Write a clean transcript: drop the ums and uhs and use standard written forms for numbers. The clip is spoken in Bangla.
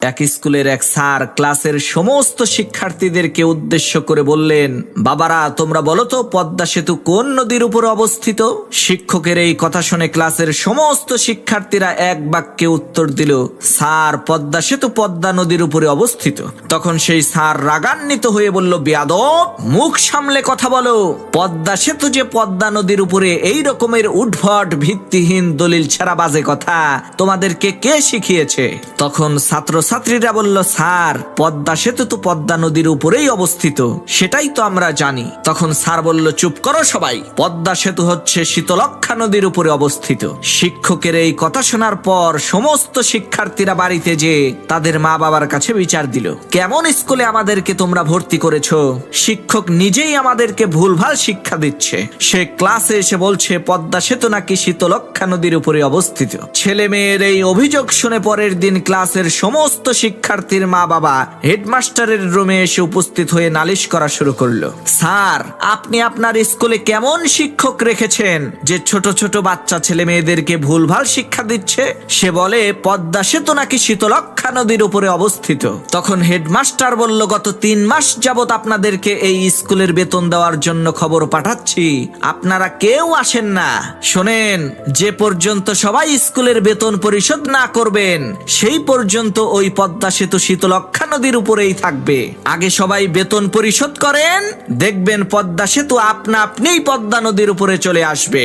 এক স্কুলের এক স্যার ক্লাসের সমস্ত শিক্ষার্থীদেরকে উদ্দেশ্য করে বললেন, বাবারা তোমরা বলো তো পদ্মা সেতু কোন নদীর উপর অবস্থিত? শিক্ষকের এই কথা শুনে ক্লাসের সমস্ত শিক্ষার্থীরা এক বাক্যে উত্তর দিল, স্যার পদ্মা সেতু পদ্মা নদীর উপরে অবস্থিত। তখন সেই স্যার রাগান্বিত হয়ে বলল, বেয়াদব, মুখ সামলে কথা বলো। পদ্মা সেতু যে পদ্মা নদীর উপরে এই রকমের উদ্ভট ভিত্তিহীন দলিল ছাড়া বাজে কথা তোমাদেরকে কে শিখিয়েছে? তখন ছাত্রছাত্রীরা বলল, স্যার পদ্মা সেতু তো পদ্মা নদীর উপরেই অবস্থিত, সেটাই তো আমরা জানি। তখন স্যার বলল, চুপ করো সবাই, পদ্মা সেতু হচ্ছে শীতলক্ষ্যা নদীর উপরে অবস্থিত। শিক্ষকের এই কথা শোনার পর সমস্ত শিক্ষার্থীরা বাড়িতে যে তাদের মা বাবার কাছে বিচার দিল, কেমন স্কুলে আমাদেরকে তোমরা ভর্তি করেছো? শিক্ষক নিজেই আমাদেরকে ভুলভাল শিক্ষা দিচ্ছে। সে ক্লাসে এসে বলছে পদ্মা সেতু নাকি শীতলক্ষ্যা নদীর উপরে অবস্থিত। ছেলে মেয়ের এই অভিযোগ শুনে পরের দিন ক্লাসের সমস্ত শিক্ষার্থীর মা বাবা হেডমাস্টারের রুমে এসে উপস্থিত হয়ে নালিশ করা শুরু করলো, স্যার আপনি আপনার স্কুলে কেমন শিক্ষক রেখেছেন যে ছোট ছোট বাচ্চা ছেলে মেয়েদেরকে ভুলভাল শিক্ষা দিচ্ছে? সে বলে পদ্মা সেতু নাকি শীতলক্ষ্যা নদীর উপরে অবস্থিত। তখন হেডমাস্টার বলল, গত 3 মাস যাবত আপনাদেরকে এই স্কুলের বেতন দেওয়ার জন্য খবর পাঠাচ্ছি, আপনারা কেউ আসেন না। শোনেন, যে পর্যন্ত সবাই স্কুলের বেতন পরিশোধ না করবেন সেই পর্যন্ত ওই পদ্মা সেতু শীতলক্ষ্যা নদীর উপরেই থাকবে। আগে সবাই বেতন পরিশোধ করেন, দেখবেন পদ্মা সেতু আপনা আপনিই পদ্মা নদীর উপরে চলে আসবে।